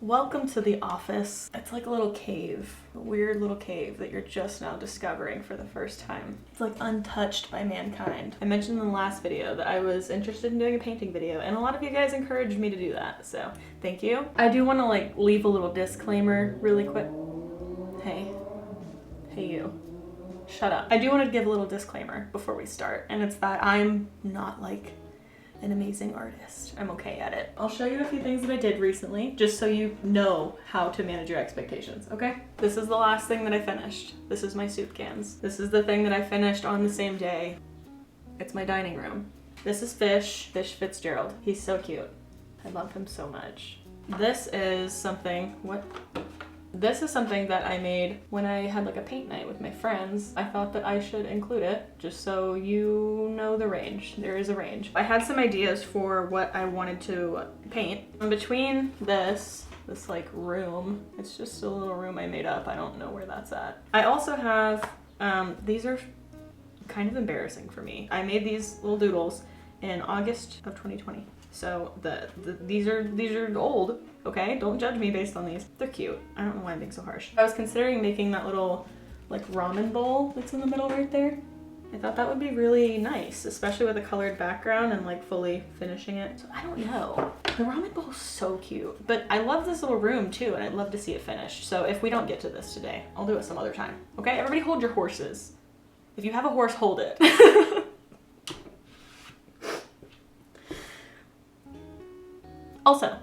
Welcome to the office. It's like a little cave, a weird little cave that you're just now discovering for the first time. It's like untouched by mankind. I mentioned in the last video that I was interested in doing a painting video, and a lot of you guys encouraged me to do that, so thank you. I do want to leave a little disclaimer really quick. Hey you. Shut up. I do want to give a little disclaimer before we start, and it's that I'm not an amazing artist. I'm okay at it. I'll show you a few things that I did recently, just so you know how to manage your expectations, okay? This is the last thing that I finished. This is my soup cans. This is the thing that I finished on the same day. It's my dining room. This is Fish Fitzgerald. He's so cute. I love him so much. This is something that I made when I had a paint night with my friends. I thought that I should include it just so you know the range. There is a range. I had some ideas for what I wanted to paint. In between this room, it's just a little room I made up. I don't know where that's at. I also have, these are kind of embarrassing for me. I made these little doodles in August of 2020. So these are old, okay? Don't judge me based on these. They're cute. I don't know why I'm being so harsh. I was considering making that little ramen bowl that's in the middle right there. I thought that would be really nice, especially with a colored background and fully finishing it. So I don't know. The ramen bowl is so cute, but I love this little room too, and I'd love to see it finished. So if we don't get to this today, I'll do it some other time. Okay, everybody hold your horses. If you have a horse, hold it. Also,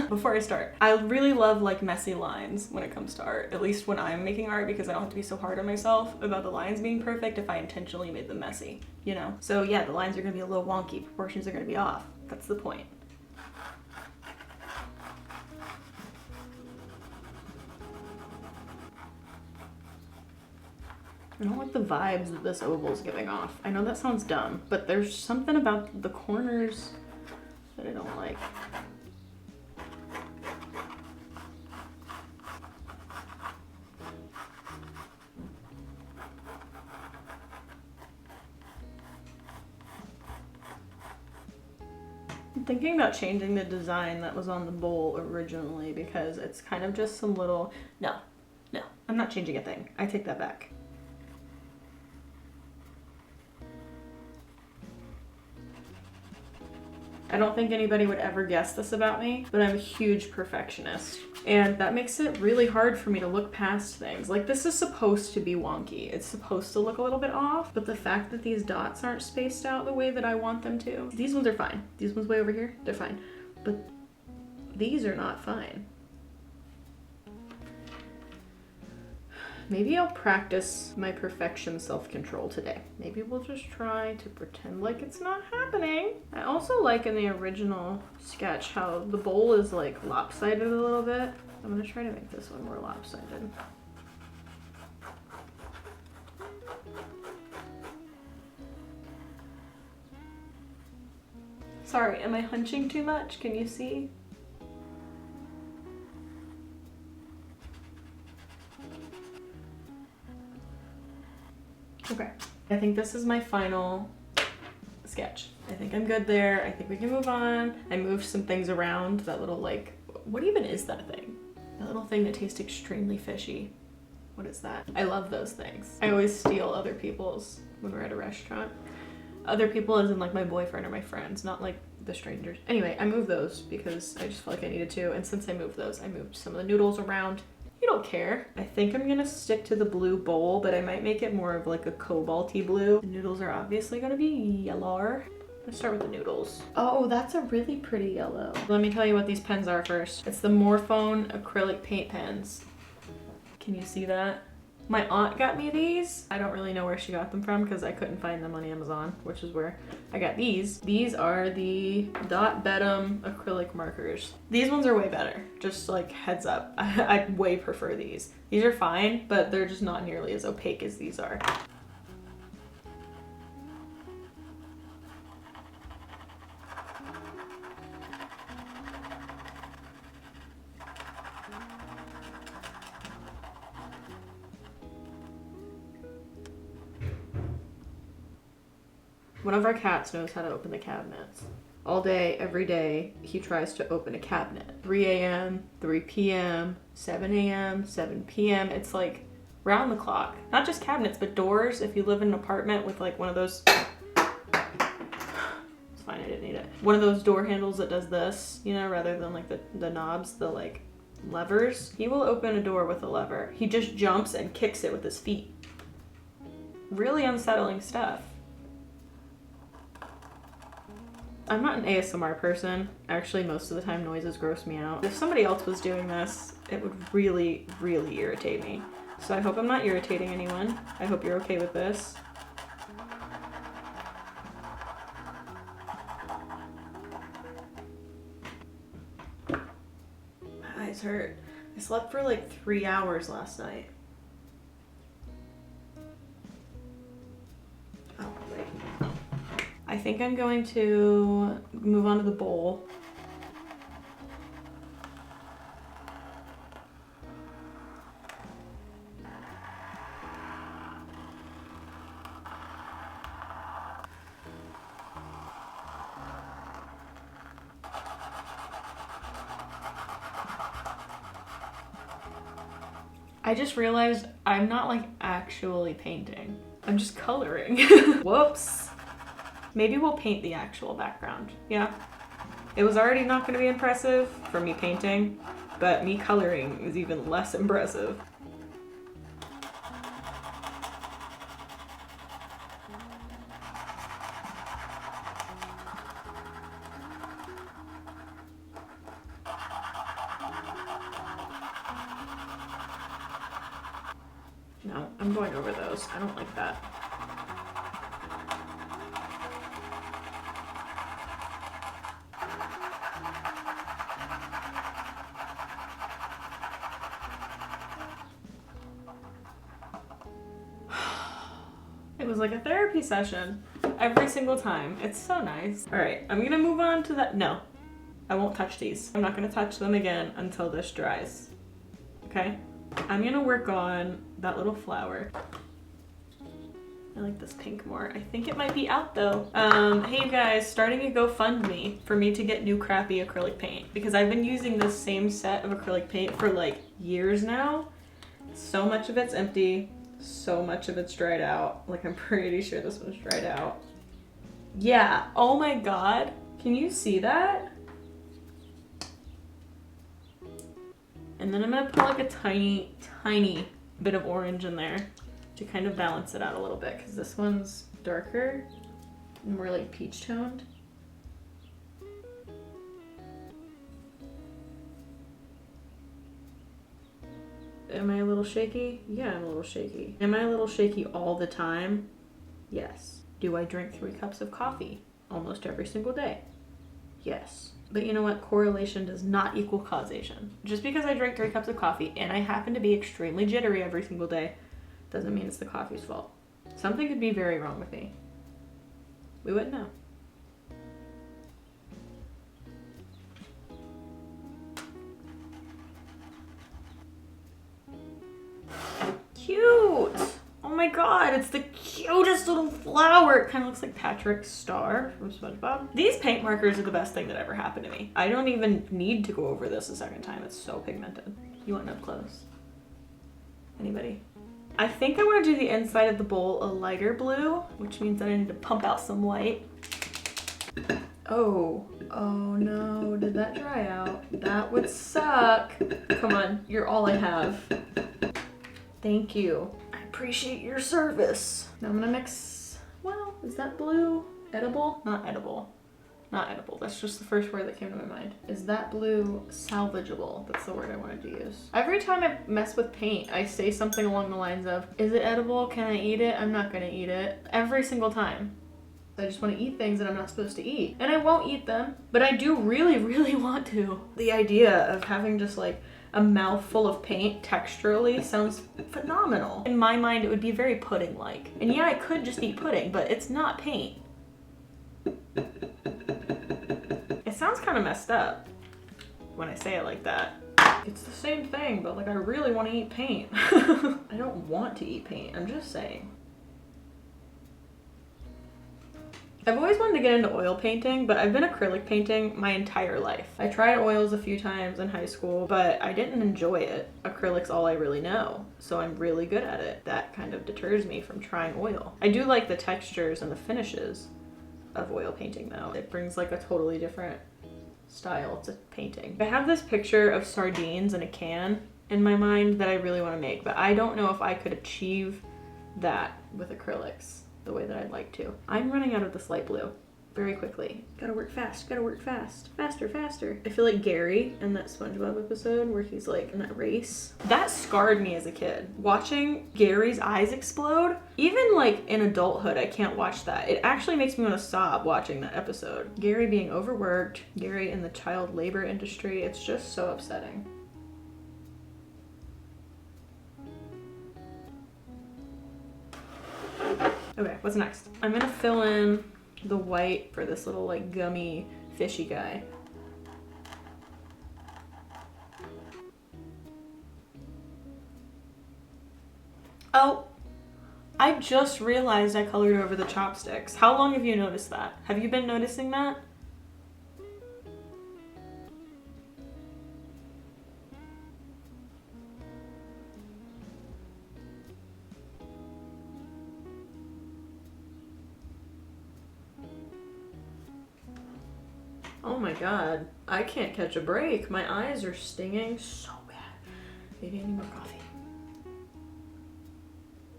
before I start, I really love messy lines when it comes to art, at least when I'm making art, because I don't have to be so hard on myself about the lines being perfect if I intentionally made them messy, you know? So yeah, the lines are gonna be a little wonky, proportions are gonna be off. That's the point. I don't like the vibes that this oval's giving off. I know that sounds dumb, but there's something about the corners that I don't like. I'm thinking about changing the design that was on the bowl originally because it's kind of just some little... No, I'm not changing a thing. I take that back. I don't think anybody would ever guess this about me, but I'm a huge perfectionist. And that makes it really hard for me to look past things. This is supposed to be wonky. It's supposed to look a little bit off, but the fact that these dots aren't spaced out the way that I want them to. These ones are fine. These ones way over here, they're fine. But these are not fine. Maybe I'll practice my perfection self-control today. Maybe we'll just try to pretend like it's not happening. I also like in the original sketch how the bowl is lopsided a little bit. I'm gonna try to make this one more lopsided. Sorry, am I hunching too much? Can you see? Okay, I think this is my final sketch. I think I'm good there. I think we can move on. I moved some things around. That little what even is that thing? That little thing that tastes extremely fishy. What is that? I love those things. I always steal other people's when we're at a restaurant. Other people as in my boyfriend or my friends, not the strangers. Anyway, I moved those because I just felt like I needed to, and since I moved those, I moved some of the noodles around. You don't care. I think I'm gonna stick to the blue bowl, but I might make it more of a cobalty blue. The noodles are obviously gonna be yellower. Let's start with the noodles. Oh, that's a really pretty yellow. Let me tell you what these pens are first. It's the Morphone acrylic paint pens. Can you see that? My aunt got me these. I don't really know where she got them from because I couldn't find them on Amazon, which is where I got these. These are the Dot Bedham acrylic markers. These ones are way better, just heads up. I way prefer these. These are fine, but they're just not nearly as opaque as these are. One of our cats knows how to open the cabinets. All day, every day, he tries to open a cabinet. 3 a.m., 3 p.m., 7 a.m., 7 p.m. It's like round the clock. Not just cabinets, but doors. If you live in an apartment with like one of those... It's fine, I didn't need it. One of those door handles that does this, you know, rather than like the knobs, the like levers. He will open a door with a lever. He just jumps and kicks it with his feet. Really unsettling stuff. I'm not an ASMR person. Actually, most of the time noises gross me out. If somebody else was doing this, it would really, really irritate me. So I hope I'm not irritating anyone. I hope you're okay with this. My eyes hurt. I slept for like 3 hours last night. Oh, wait. I think I'm going to move on to the bowl. I just realized I'm not like actually painting. I'm just coloring. Whoops. Maybe we'll paint the actual background. Yeah. It was already not going to be impressive for me painting, but me coloring is even less impressive. No, I'm going over those. I don't like that. It was like a therapy session every single time. It's so nice. All right, I'm gonna move on to that. No, I won't touch these. I'm not gonna touch them again until this dries. Okay? I'm gonna work on that little flower. I like this pink more. I think it might be out though. Hey you guys, starting a GoFundMe for me to get new crappy acrylic paint because I've been using this same set of acrylic paint for like years now. So much of it's empty. So much of it's dried out. Like I'm pretty sure this one's dried out. Yeah, oh my God. Can you see that? And then I'm gonna put like a tiny, tiny bit of orange in there to kind of balance it out a little bit because this one's darker and more like peach toned. Am I a little shaky? Yeah, I'm a little shaky. Am I a little shaky all the time? Yes. Do I drink 3 cups of coffee almost every single day? Yes. But you know what? Correlation does not equal causation. Just because I drink 3 cups of coffee and I happen to be extremely jittery every single day doesn't mean it's the coffee's fault. Something could be very wrong with me. We wouldn't know. Cute! Oh my God, it's the cutest little flower. It kind of looks like Patrick Star from SpongeBob. These paint markers are the best thing that ever happened to me. I don't even need to go over this a second time. It's so pigmented. You want up close? Anybody? I think I want to do the inside of the bowl a lighter blue, which means that I need to pump out some white. Oh no, did that dry out? That would suck. Come on, you're all I have. Thank you. I appreciate your service. Now I'm gonna mix, well, is that blue edible? Not edible. Not edible. That's just the first word that came to my mind. Is that blue salvageable? That's the word I wanted to use. Every time I mess with paint, I say something along the lines of, is it edible? Can I eat it? I'm not gonna eat it. Every single time. I just want to eat things that I'm not supposed to eat. And I won't eat them, but I do really, really want to. The idea of having just like a mouthful of paint texturally sounds phenomenal. In my mind, it would be very pudding-like. And yeah, I could just eat pudding, but it's not paint. It sounds kind of messed up when I say it like that. It's the same thing, but like I really want to eat paint. I don't want to eat paint, I'm just saying. I've always wanted to get into oil painting, but I've been acrylic painting my entire life. I tried oils a few times in high school, but I didn't enjoy it. Acrylic's all I really know, so I'm really good at it. That kind of deters me from trying oil. I do like the textures and the finishes of oil painting though. It brings like a totally different style to painting. I have this picture of sardines in a can in my mind that I really want to make, but I don't know if I could achieve that with acrylics the way that I'd like to. I'm running out of this light blue very quickly. Gotta work fast, gotta work fast. Faster, faster. I feel like Gary in that SpongeBob episode where he's like in that race. That scarred me as a kid. Watching Gary's eyes explode, even like in adulthood, I can't watch that. It actually makes me want to sob watching that episode. Gary being overworked, Gary in the child labor industry, it's just so upsetting. Okay, what's next? I'm gonna fill in the white for this little like gummy fishy guy. Oh, I just realized I colored over the chopsticks. How long have you noticed that? Have you been noticing that? Oh my god, I can't catch a break. My eyes are stinging so bad. Maybe I need more coffee.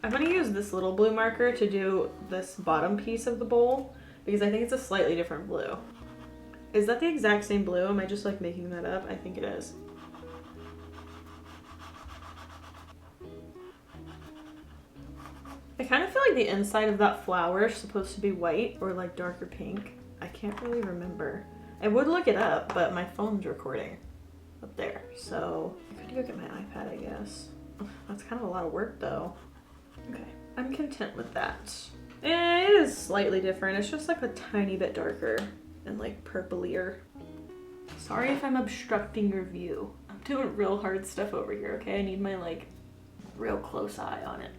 I'm gonna use this little blue marker to do this bottom piece of the bowl because I think it's a slightly different blue. Is that the exact same blue? Am I just like making that up? I think it is. I kind of feel like the inside of that flower is supposed to be white or like darker pink. I can't really remember. I would look it up, but my phone's recording up there. So I could go get my iPad, I guess. That's kind of a lot of work though. Okay, I'm content with that. It is slightly different. It's just like a tiny bit darker and like purplier. Sorry if I'm obstructing your view. I'm doing real hard stuff over here, okay? I need my like real close eye on it.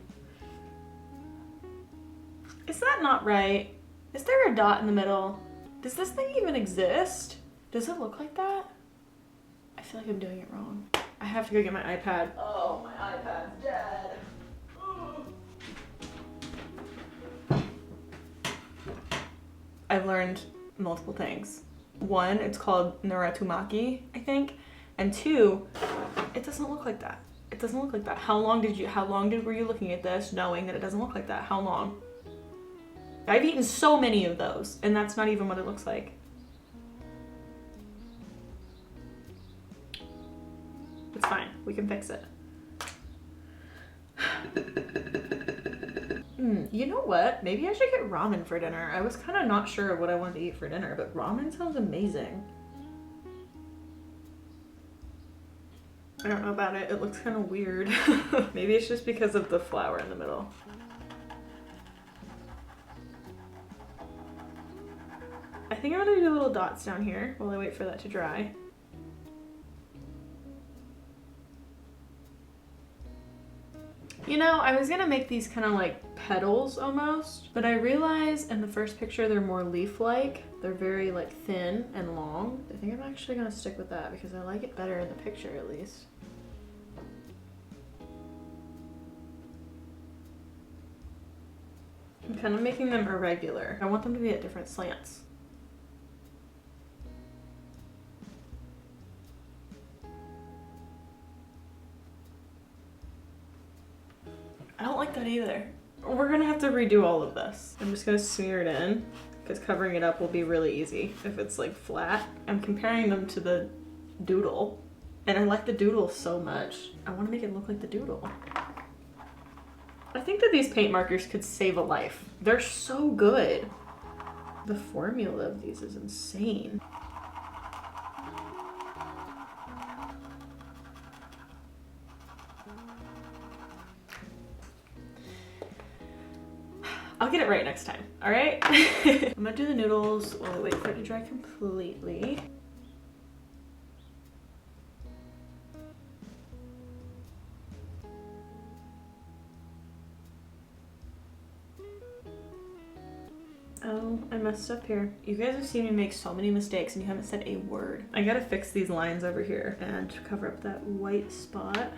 Is that not right? Is there a dot in the middle? Does this thing even exist? Does it look like that? I feel like I'm doing it wrong. I have to go get my iPad. Oh, my iPad's dead. I've learned multiple things. One, it's called Naratumaki, I think. And two, it doesn't look like that. It doesn't look like that. How long were you looking at this knowing that it doesn't look like that? How long? I've eaten so many of those, and that's not even what it looks like. It's fine. We can fix it. You know what? Maybe I should get ramen for dinner. I was kind of not sure of what I wanted to eat for dinner, but ramen sounds amazing. I don't know about it. It looks kind of weird. Maybe it's just because of the flower in the middle. I think I'm gonna do little dots down here while I wait for that to dry. You know, I was gonna make these kind of like petals almost, but I realized in the first picture they're more leaf-like. They're very like thin and long. I think I'm actually gonna stick with that because I like it better in the picture at least. I'm kind of making them irregular. I want them to be at different slants. I don't like that either. We're gonna have to redo all of this. I'm just gonna smear it in because covering it up will be really easy if it's like flat. I'm comparing them to the doodle and I like the doodle so much. I want to make it look like the doodle. I think that these paint markers could save a life. They're so good. The formula of these is insane. I'll get it right next time, all right? I'm gonna do the noodles while I wait for it to dry completely. Oh, I messed up here. You guys have seen me make so many mistakes and you haven't said a word. I gotta fix these lines over here and cover up that white spot.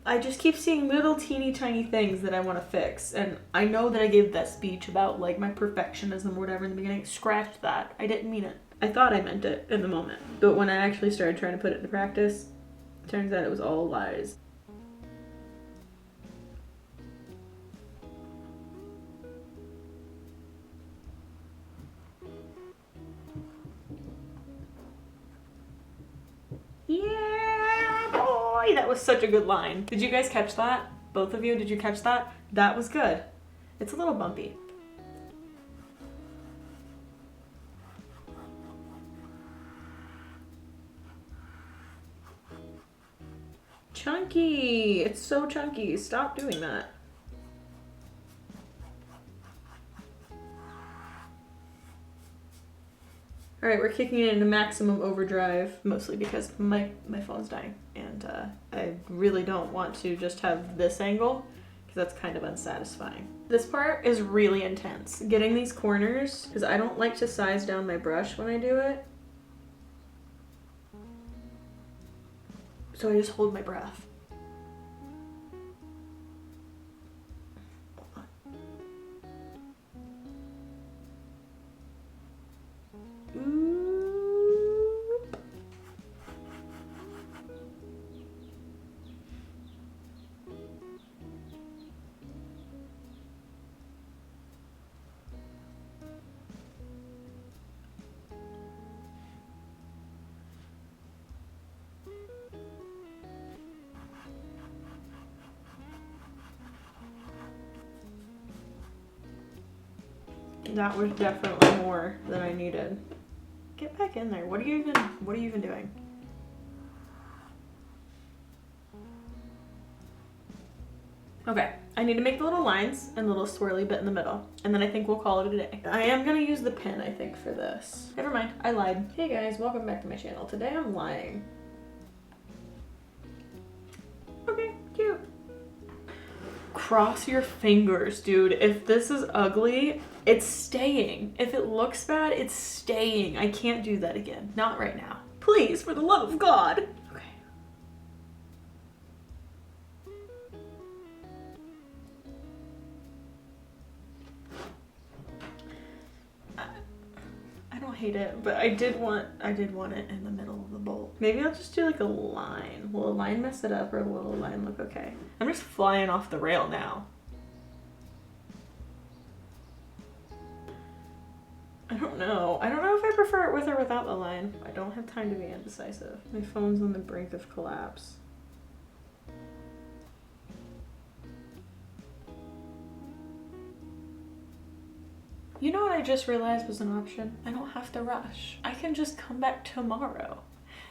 I just keep seeing little teeny tiny things that I want to fix, and I know that I gave that speech about like my perfectionism or whatever in the beginning. Scratch that. I didn't mean it. I thought I meant it in the moment, but when I actually started trying to put it into practice, it turns out it was all lies. Yeah, boy, that was such a good line. Did you guys catch that? Both of you, did you catch that? That was good. It's a little bumpy. Chunky, it's so chunky. Stop doing that. All right, we're kicking it into maximum overdrive, mostly because my phone's dying, and I really don't want to just have this angle, because that's kind of unsatisfying. This part is really intense. Getting these corners, because I don't like to size down my brush when I do it. So I just hold my breath. That was definitely more than I needed. Get back in there. What are you even doing? Okay, I need to make the little lines and the little swirly bit in the middle, and then I think we'll call it a day. I am gonna use the pen, I think, for this. Never mind, I lied. Hey guys, welcome back to my channel. Today I'm lying. Okay, cute. Cross your fingers, dude. If this is ugly, it's staying. If it looks bad, it's staying. I can't do that again. Not right now. Please, for the love of God. Okay. I don't hate it, but I did want it in the middle of the bowl. Maybe I'll just do like a line. Will a line mess it up, or will a line look okay? I'm just flying off the rail now. I don't know. I don't know if I prefer it with or without the line. I don't have time to be indecisive. My phone's on the brink of collapse. You know what I just realized was an option? I don't have to rush. I can just come back tomorrow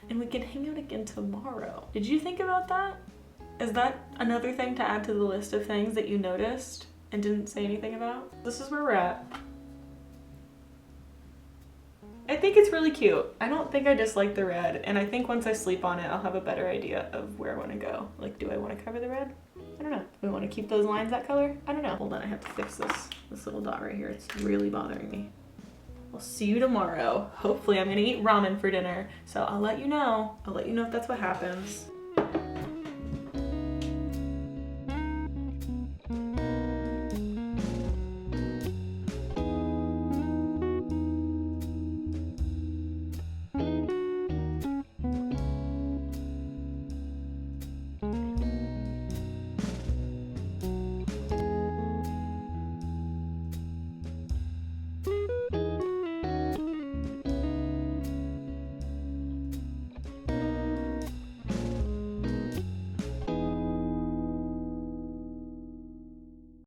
and we can hang out again tomorrow. Did you think about that? Is that another thing to add to the list of things that you noticed and didn't say anything about? This is where we're at. I think it's really cute. I don't think I dislike the red, and I think once I sleep on it, I'll have a better idea of where I want to go. Like, do I want to cover the red? I don't know. Do I want to keep those lines that color? I don't know. Hold on, I have to fix this little dot right here. It's really bothering me. I'll see you tomorrow. Hopefully I'm gonna eat ramen for dinner, so I'll let you know. I'll let you know if that's what happens.